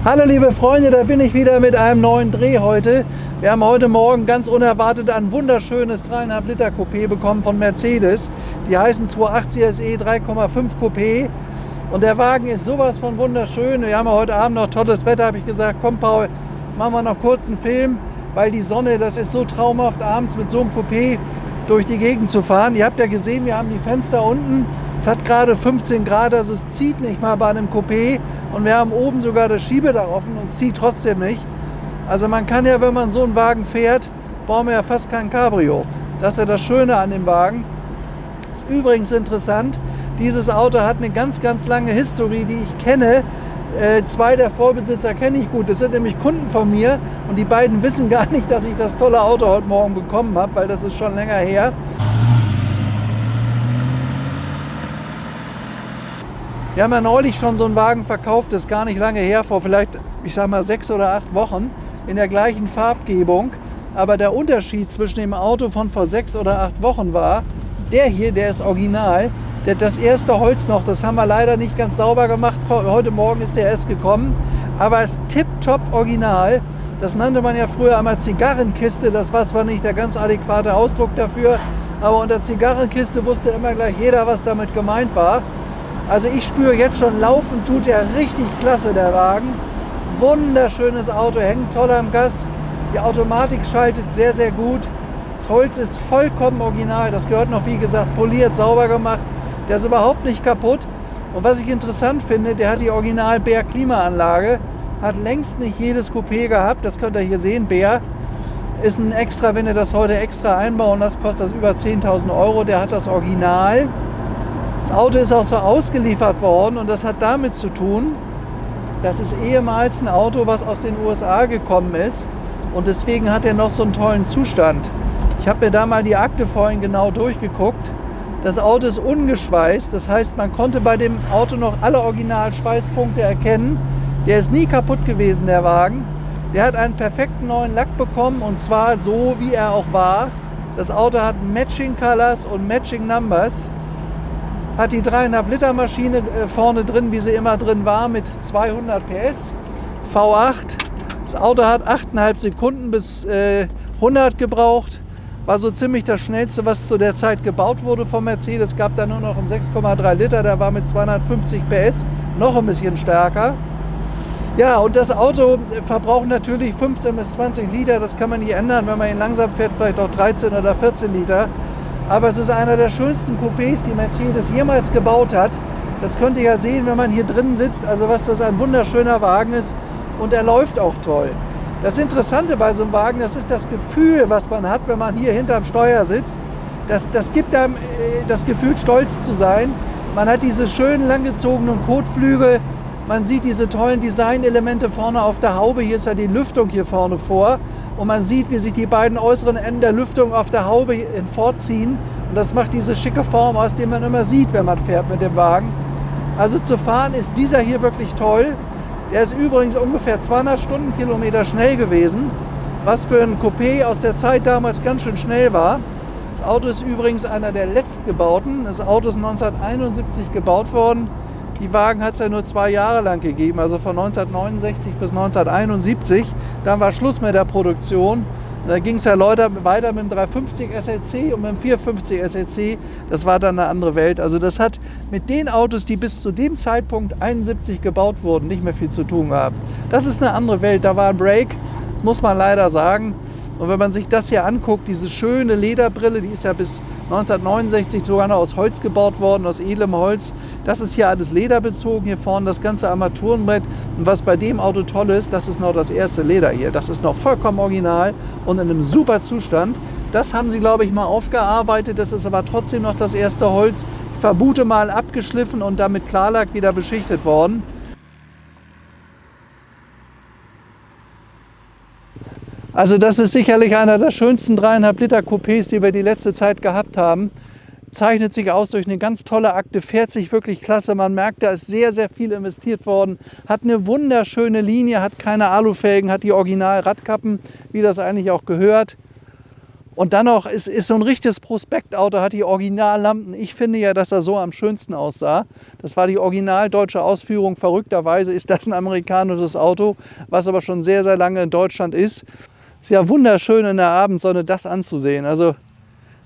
Hallo liebe Freunde, da bin ich wieder mit einem neuen Dreh heute. Wir haben heute Morgen ganz unerwartet ein wunderschönes 3,5 Liter Coupé bekommen von Mercedes. Die heißen 280 SE 3,5 Coupé und der Wagen ist sowas von wunderschön. Wir haben ja heute Abend noch tolles Wetter, habe ich gesagt, komm Paul, machen wir noch kurz einen Film, weil die Sonne, das ist so traumhaft abends mit so einem Coupé durch die Gegend zu fahren. Ihr habt ja gesehen, wir haben die Fenster unten. Es hat gerade 15 Grad, also es zieht nicht mal bei einem Coupé. Und wir haben oben sogar das Schiebedach offen und es zieht trotzdem nicht. Also man kann ja, wenn man so einen Wagen fährt, brauchen wir ja fast kein Cabrio. Das ist ja das Schöne an dem Wagen. Ist übrigens interessant, dieses Auto hat eine ganz, ganz lange Historie, die ich kenne. Zwei der Vorbesitzer kenne ich gut. Das sind nämlich Kunden von mir und die beiden wissen gar nicht, dass ich das tolle Auto heute Morgen bekommen habe, weil das ist schon länger her. Wir haben ja neulich schon so einen Wagen verkauft, das ist gar nicht lange her, vor vielleicht, ich sag mal 6 oder 8 Wochen, in der gleichen Farbgebung. Aber der Unterschied zwischen dem Auto von vor 6 oder 8 Wochen war, der hier, der ist original. Das erste Holz noch, das haben wir leider nicht ganz sauber gemacht. Heute Morgen ist der erst gekommen. Aber es ist tipptopp original. Das nannte man ja früher einmal Zigarrenkiste. Das war zwar nicht der ganz adäquate Ausdruck dafür, aber unter Zigarrenkiste wusste immer gleich jeder, was damit gemeint war. Also ich spüre jetzt schon, laufen tut der richtig klasse, der Wagen. Wunderschönes Auto, hängt toll am Gas. Die Automatik schaltet sehr, sehr gut. Das Holz ist vollkommen original. Das gehört noch, wie gesagt, poliert, sauber gemacht. Der ist überhaupt nicht kaputt. Und was ich interessant finde, der hat die Original Bär Klimaanlage. Hat längst nicht jedes Coupé gehabt. Das könnt ihr hier sehen. Bär ist ein extra, wenn ihr das heute extra einbauen lasst, kostet das über 10.000 Euro. Der hat das Original. Das Auto ist auch so ausgeliefert worden und das hat damit zu tun, dass es ehemals ein Auto, was aus den USA gekommen ist und deswegen hat er noch so einen tollen Zustand. Ich habe mir da mal die Akte vorhin genau durchgeguckt. Das Auto ist ungeschweißt, das heißt, man konnte bei dem Auto noch alle Originalschweißpunkte erkennen. Der ist nie kaputt gewesen, der Wagen. Der hat einen perfekten neuen Lack bekommen und zwar so, wie er auch war. Das Auto hat Matching Colors und Matching Numbers. Hat die 3,5 Liter Maschine vorne drin, wie sie immer drin war, mit 200 PS. V8. Das Auto hat 8,5 Sekunden bis 100 gebraucht. War so ziemlich das schnellste, was zu der Zeit gebaut wurde vom Mercedes. Gab da nur noch einen 6,3 Liter, der war mit 250 PS, noch ein bisschen stärker. Ja, und das Auto verbraucht natürlich 15 bis 20 Liter. Das kann man nicht ändern, wenn man ihn langsam fährt, vielleicht auch 13 oder 14 Liter. Aber es ist einer der schönsten Coupés, die Mercedes jemals gebaut hat. Das könnt ihr ja sehen, wenn man hier drin sitzt, also was das ein wunderschöner Wagen ist und er läuft auch toll. Das Interessante bei so einem Wagen, das ist das Gefühl, was man hat, wenn man hier hinterm Steuer sitzt. Das gibt einem das Gefühl, stolz zu sein. Man hat diese schönen langgezogenen Kotflügel, man sieht diese tollen Designelemente vorne auf der Haube, hier ist ja die Lüftung hier vorne vor. Und man sieht, wie sich die beiden äußeren Enden der Lüftung auf der Haube fortziehen. Und das macht diese schicke Form aus, die man immer sieht, wenn man fährt mit dem Wagen. Also zu fahren ist dieser hier wirklich toll. Der ist übrigens ungefähr 200 Stundenkilometer schnell gewesen, was für ein Coupé aus der Zeit damals ganz schön schnell war. Das Auto ist übrigens einer der letztgebauten. Das Auto ist 1971 gebaut worden. Die Wagen hat es ja nur 2 Jahre lang gegeben, also von 1969 bis 1971. Dann war Schluss mit der Produktion. Und da ging es ja weiter mit dem 350 SLC und mit dem 450 SLC. Das war dann eine andere Welt. Also das hat mit den Autos, die bis zu dem Zeitpunkt 71 gebaut wurden, nicht mehr viel zu tun gehabt. Das ist eine andere Welt. Da war ein Break, das muss man leider sagen. Und wenn man sich das hier anguckt, diese schöne Lederbrille, die ist ja bis 1969 sogar noch aus Holz gebaut worden, aus edlem Holz. Das ist hier alles lederbezogen, hier vorne das ganze Armaturenbrett. Und was bei dem Auto toll ist, das ist noch das erste Leder hier. Das ist noch vollkommen original und in einem super Zustand. Das haben sie, glaube ich, mal aufgearbeitet. Das ist aber trotzdem noch das erste Holz. Ich vermute mal abgeschliffen und dann mit Klarlack wieder beschichtet worden. Also das ist sicherlich einer der schönsten 3,5 Liter Coupés, die wir die letzte Zeit gehabt haben. Zeichnet sich aus durch eine ganz tolle Akte, fährt sich wirklich klasse. Man merkt, da ist sehr, sehr viel investiert worden. Hat eine wunderschöne Linie, hat keine Alufelgen, hat die Original-Radkappen, wie das eigentlich auch gehört. Und dann noch, ist so ein richtiges Prospektauto, hat die Originallampen. Ich finde ja, dass er so am schönsten aussah. Das war die original deutsche Ausführung. Verrückterweise ist das ein amerikanisches Auto, was aber schon sehr, sehr lange in Deutschland ist. Ist ja wunderschön in der Abendsonne, das anzusehen. Also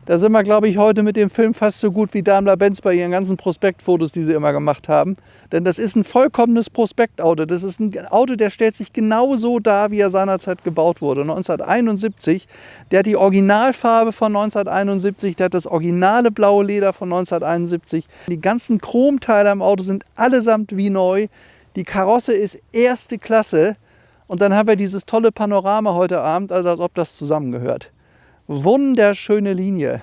da sind wir, glaube ich, heute mit dem Film fast so gut wie Daimler-Benz bei ihren ganzen Prospektfotos, die sie immer gemacht haben. Denn das ist ein vollkommenes Prospektauto. Das ist ein Auto, der stellt sich genau so dar, wie er seinerzeit gebaut wurde. 1971, der hat die Originalfarbe von 1971, der hat das originale blaue Leder von 1971. Die ganzen Chromteile am Auto sind allesamt wie neu. Die Karosse ist erste Klasse. Und dann haben wir dieses tolle Panorama heute Abend, also als ob das zusammengehört. Wunderschöne Linie.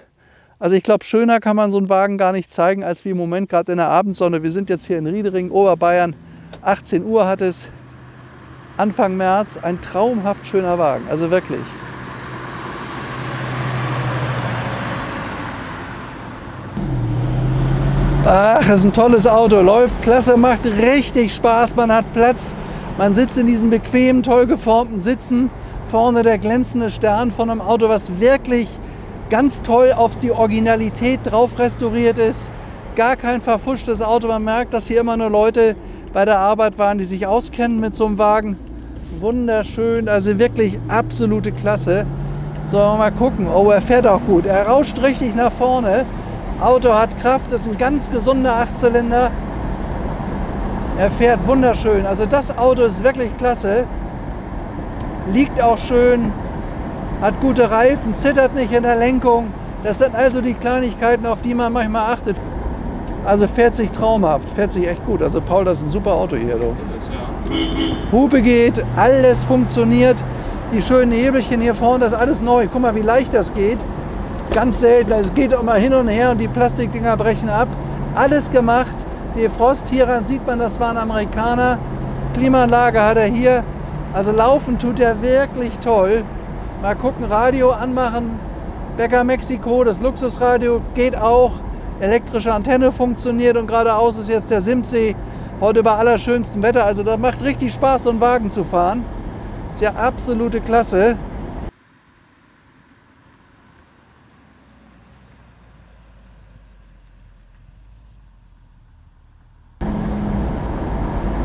Also ich glaube, schöner kann man so einen Wagen gar nicht zeigen, als wie im Moment gerade in der Abendsonne. Wir sind jetzt hier in Riedering, Oberbayern. 18 Uhr hat es, Anfang März. Ein traumhaft schöner Wagen, also wirklich. Ach, das ist ein tolles Auto. Läuft klasse, macht richtig Spaß. Man hat Platz. Man sitzt in diesen bequemen, toll geformten Sitzen. Vorne der glänzende Stern von einem Auto, was wirklich ganz toll auf die Originalität drauf restauriert ist. Gar kein verfuschtes Auto. Man merkt, dass hier immer nur Leute bei der Arbeit waren, die sich auskennen mit so einem Wagen. Wunderschön, also wirklich absolute Klasse. So, mal gucken. Oh, er fährt auch gut. Er rauscht richtig nach vorne. Auto hat Kraft, ist ein ganz gesunder Achtzylinder. Er fährt wunderschön. Also das Auto ist wirklich klasse. Liegt auch schön, hat gute Reifen, zittert nicht in der Lenkung. Das sind also die Kleinigkeiten, auf die man manchmal achtet. Also fährt sich traumhaft, fährt sich echt gut. Also Paul, das ist ein super Auto hier. Du. Das ist, ja. Hupe geht, alles funktioniert. Die schönen Hebelchen hier vorne, das ist alles neu. Guck mal, wie leicht das geht. Ganz selten, es geht immer hin und her und die Plastikdinger brechen ab. Alles gemacht. Defrost, hieran sieht man, das war ein Amerikaner. Klimaanlage hat er hier. Also laufen tut er wirklich toll. Mal gucken, Radio anmachen. Bäcker Mexiko, das Luxusradio geht auch. Elektrische Antenne funktioniert und geradeaus ist jetzt der Simsee. Heute bei allerschönstem Wetter. Also das macht richtig Spaß, so einen Wagen zu fahren. Ist ja absolute Klasse.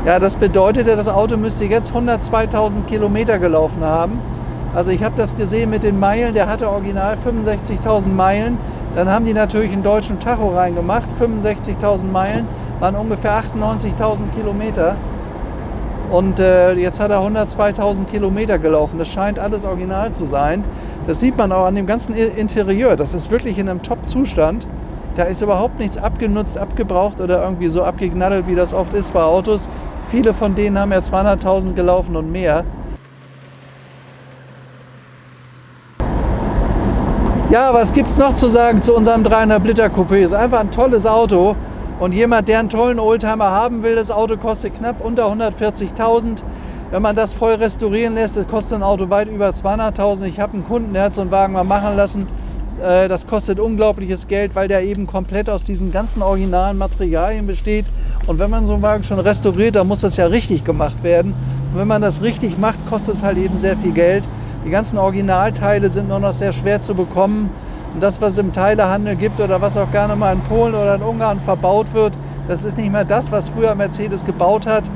Ja, das bedeutet ja, das Auto müsste jetzt 102.000 Kilometer gelaufen haben. Also ich habe das gesehen mit den Meilen, der hatte original 65.000 Meilen. Dann haben die natürlich einen deutschen Tacho reingemacht. 65.000 Meilen waren ungefähr 98.000 Kilometer. Und jetzt hat er 102.000 Kilometer gelaufen. Das scheint alles original zu sein. Das sieht man auch an dem ganzen Interieur. Das ist wirklich in einem Top-Zustand. Da ist überhaupt nichts abgenutzt, abgebraucht oder irgendwie so abgeknattelt, wie das oft ist bei Autos. Viele von denen haben ja 200.000 gelaufen und mehr. Ja, was gibt es noch zu sagen zu unserem 300 Liter Coupé? Ist einfach ein tolles Auto. Und jemand, der einen tollen Oldtimer haben will, das Auto kostet knapp unter 140.000. Wenn man das voll restaurieren lässt, das kostet ein Auto weit über 200.000. Ich habe einen Kunden, der hat so einen Wagen mal machen lassen. Das kostet unglaubliches Geld, weil der eben komplett aus diesen ganzen originalen Materialien besteht. Und wenn man so einen Wagen schon restauriert, dann muss das ja richtig gemacht werden. Und wenn man das richtig macht, kostet es halt eben sehr viel Geld. Die ganzen Originalteile sind nur noch sehr schwer zu bekommen. Und das, was es im Teilehandel gibt oder was auch gerne mal in Polen oder in Ungarn verbaut wird, das ist nicht mehr das, was früher Mercedes gebaut hat.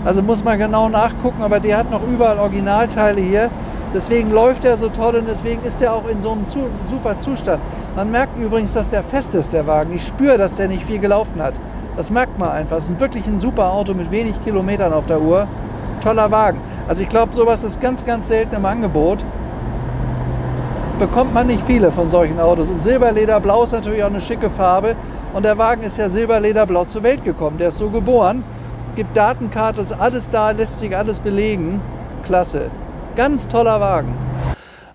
Also muss man genau nachgucken, aber der hat noch überall Originalteile hier. Deswegen läuft er so toll und deswegen ist er auch in so einem super Zustand. Man merkt übrigens, dass der fest ist, der Wagen. Ich spüre, dass der nicht viel gelaufen hat. Das merkt man einfach. Es ist wirklich ein super Auto mit wenig Kilometern auf der Uhr. Toller Wagen. Also ich glaube, sowas ist ganz, ganz selten im Angebot. Bekommt man nicht viele von solchen Autos. Und Silberlederblau ist natürlich auch eine schicke Farbe. Und der Wagen ist ja Silberlederblau zur Welt gekommen. Der ist so geboren. Gibt Datenkarte, ist alles da, lässt sich alles belegen. Klasse. Ganz toller Wagen.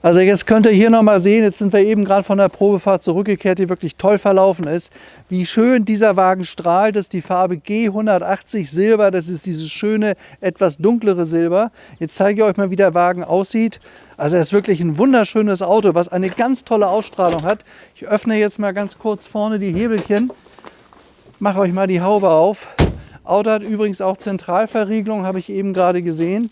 Also jetzt könnt ihr hier nochmal sehen, jetzt sind wir eben gerade von der Probefahrt zurückgekehrt, die wirklich toll verlaufen ist, wie schön dieser Wagen strahlt. Das ist die Farbe G180 Silber, das ist dieses schöne, etwas dunklere Silber. Jetzt zeige ich euch mal, wie der Wagen aussieht. Also er ist wirklich ein wunderschönes Auto, was eine ganz tolle Ausstrahlung hat. Ich öffne jetzt mal ganz kurz vorne die Hebelchen, mache euch mal die Haube auf. Auto hat übrigens auch Zentralverriegelung, habe ich eben gerade gesehen.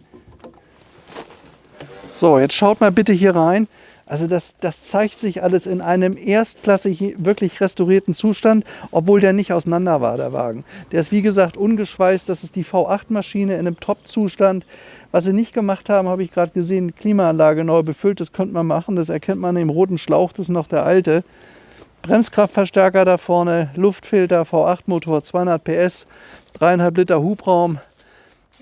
So, jetzt schaut mal bitte hier rein. Also das zeigt sich alles in einem erstklassig wirklich restaurierten Zustand, obwohl der nicht auseinander war, der Wagen. Der ist wie gesagt ungeschweißt, das ist die V8-Maschine in einem Top-Zustand. Was sie nicht gemacht haben, habe ich gerade gesehen, Klimaanlage neu befüllt, das könnte man machen, das erkennt man im roten Schlauch, das ist noch der alte. Bremskraftverstärker da vorne, Luftfilter, V8-Motor, 200 PS, 3,5 Liter Hubraum.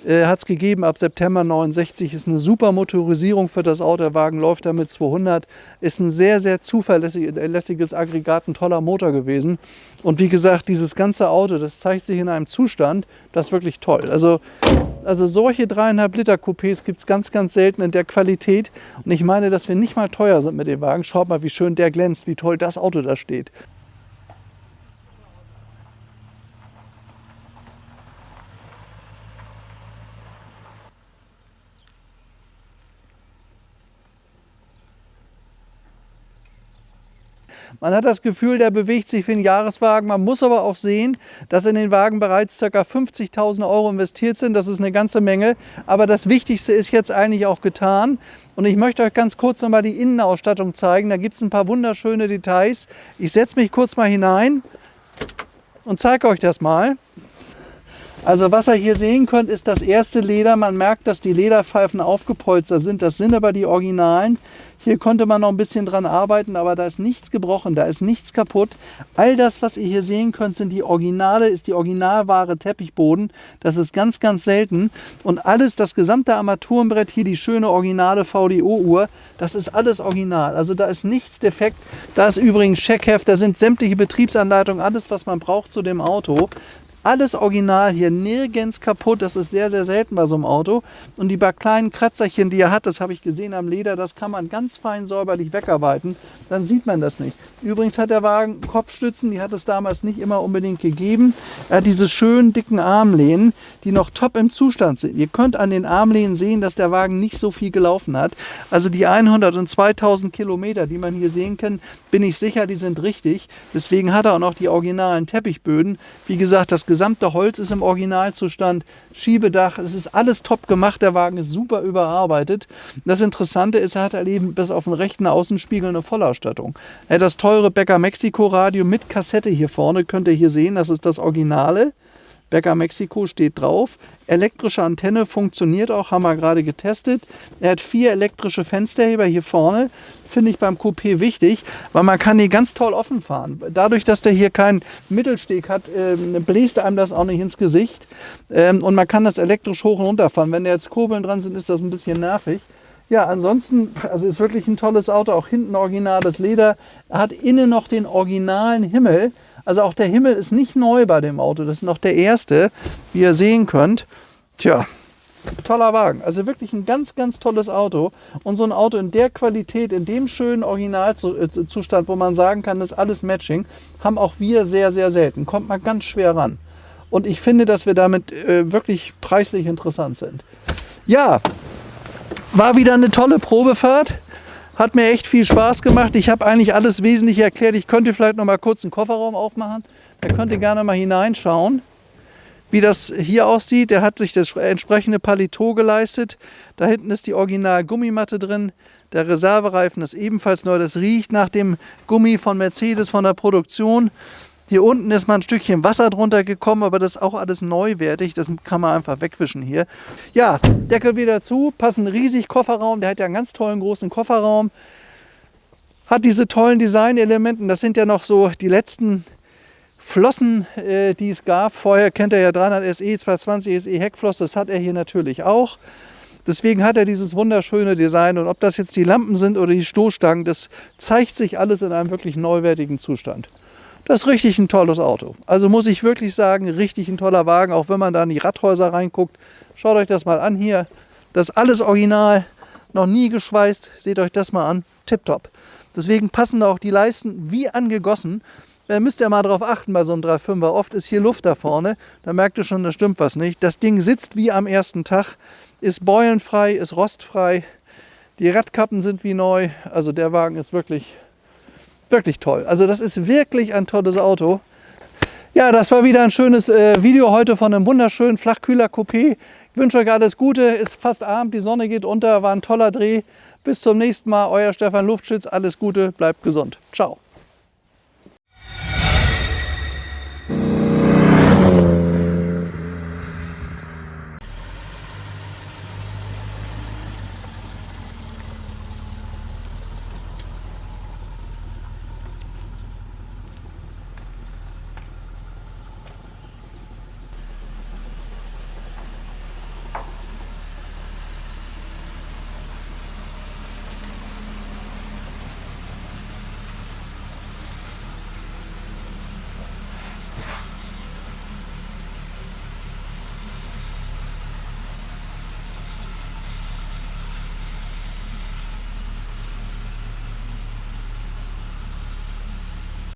Hat es gegeben ab September 69, ist eine super Motorisierung für das Auto. Der Wagen läuft damit 200, ist ein sehr, sehr zuverlässiges Aggregat, ein toller Motor gewesen. Und wie gesagt, dieses ganze Auto, das zeigt sich in einem Zustand, das ist wirklich toll. Also solche 3,5 Liter Coupés gibt es ganz, ganz selten in der Qualität. Und ich meine, dass wir nicht mal teuer sind mit dem Wagen. Schaut mal, wie schön der glänzt, wie toll das Auto da steht. Man hat das Gefühl, der bewegt sich wie ein Jahreswagen. Man muss aber auch sehen, dass in den Wagen bereits ca. 50.000 € investiert sind. Das ist eine ganze Menge. Aber das Wichtigste ist jetzt eigentlich auch getan. Und ich möchte euch ganz kurz nochmal die Innenausstattung zeigen. Da gibt es ein paar wunderschöne Details. Ich setze mich kurz mal hinein und zeige euch das mal. Also was ihr hier sehen könnt, ist das erste Leder. Man merkt, dass die Lederpfeifen aufgepolstert sind. Das sind aber die Originalen. Hier konnte man noch ein bisschen dran arbeiten, aber da ist nichts gebrochen, da ist nichts kaputt. All das, was ihr hier sehen könnt, sind die Originale, ist die originalware Teppichboden. Das ist ganz, ganz selten. Und alles, das gesamte Armaturenbrett, hier die schöne originale VDO-Uhr, das ist alles original. Also da ist nichts defekt. Da ist übrigens Checkheft, da sind sämtliche Betriebsanleitungen, alles, was man braucht zu dem Auto. Alles original hier, nirgends kaputt, das ist sehr, sehr selten bei so einem Auto. Und die paar kleinen Kratzerchen, die er hat, das habe ich gesehen am Leder, das kann man ganz fein säuberlich wegarbeiten, dann sieht man das nicht. Übrigens hat der Wagen Kopfstützen, die hat es damals nicht immer unbedingt gegeben. Er hat diese schönen dicken Armlehnen, die noch top im Zustand sind. Ihr könnt an den Armlehnen sehen, dass der Wagen nicht so viel gelaufen hat. Also die 100 und 2000 Kilometer, die man hier sehen kann, bin ich sicher, die sind richtig. Deswegen hat er auch noch die originalen Teppichböden. Wie gesagt, das gesamte Holz ist im Originalzustand, Schiebedach, es ist alles top gemacht, der Wagen ist super überarbeitet. Das Interessante ist, er hat halt eben bis auf den rechten Außenspiegel eine Vollausstattung. Er hat das teure Becker Mexiko Radio mit Kassette hier vorne, könnt ihr hier sehen, das ist das Originale. Becker Mexiko steht drauf. Elektrische Antenne funktioniert auch, haben wir gerade getestet. Er hat 4 elektrische Fensterheber hier vorne. Finde ich beim Coupé wichtig, weil man kann die ganz toll offen fahren. Dadurch, dass der hier keinen Mittelsteg hat, bläst einem das auch nicht ins Gesicht. Und man kann das elektrisch hoch und runter fahren. Wenn da jetzt Kurbeln dran sind, ist das ein bisschen nervig. Ja, ansonsten, also ist wirklich ein tolles Auto. Auch hinten originales Leder. Er hat innen noch den originalen Himmel. Also auch der Himmel ist nicht neu bei dem Auto, das ist noch der erste, wie ihr sehen könnt. Tja, toller Wagen, also wirklich ein ganz, ganz tolles Auto. Und so ein Auto in der Qualität, in dem schönen Originalzustand, wo man sagen kann, das ist alles Matching, haben auch wir sehr, sehr selten. Kommt man ganz schwer ran. Und ich finde, dass wir damit wirklich preislich interessant sind. Ja, war wieder eine tolle Probefahrt. Hat mir echt viel Spaß gemacht. Ich habe eigentlich alles wesentlich erklärt. Ich könnte vielleicht noch mal kurz einen Kofferraum aufmachen. Da könnt ihr gerne mal hineinschauen, wie das hier aussieht. Der hat sich das entsprechende Paletot geleistet. Da hinten ist die original Gummimatte drin. Der Reservereifen ist ebenfalls neu. Das riecht nach dem Gummi von Mercedes von der Produktion. Hier unten ist mal ein Stückchen Wasser drunter gekommen, aber das ist auch alles neuwertig. Das kann man einfach wegwischen hier. Ja, Deckel wieder zu, passend riesig Kofferraum. Der hat ja einen ganz tollen großen Kofferraum. Hat diese tollen Designelementen. Das sind ja noch so die letzten Flossen, die es gab. Vorher kennt ihr ja 300 SE, 220 SE Heckflosse. Das hat er hier natürlich auch. Deswegen hat er dieses wunderschöne Design. Und ob das jetzt die Lampen sind oder die Stoßstangen, das zeigt sich alles in einem wirklich neuwertigen Zustand. Das ist richtig ein tolles Auto. Also muss ich wirklich sagen, richtig ein toller Wagen, auch wenn man da in die Radhäuser reinguckt. Schaut euch das mal an hier. Das ist alles original, noch nie geschweißt. Seht euch das mal an, tipptopp. Deswegen passen da auch die Leisten wie angegossen. Da müsst ihr mal drauf achten bei so einem 3.5er. Oft ist hier Luft da vorne, da merkt ihr schon, da stimmt was nicht. Das Ding sitzt wie am ersten Tag, ist beulenfrei, ist rostfrei. Die Radkappen sind wie neu. Also der Wagen ist wirklich toll. Also das ist wirklich ein tolles Auto. Ja, das war wieder ein schönes Video heute von einem wunderschönen Flachkühler-Coupé. Ich wünsche euch alles Gute, ist fast Abend, die Sonne geht unter, war ein toller Dreh. Bis zum nächsten Mal, euer Stefan Luftschütz, alles Gute, bleibt gesund. Ciao.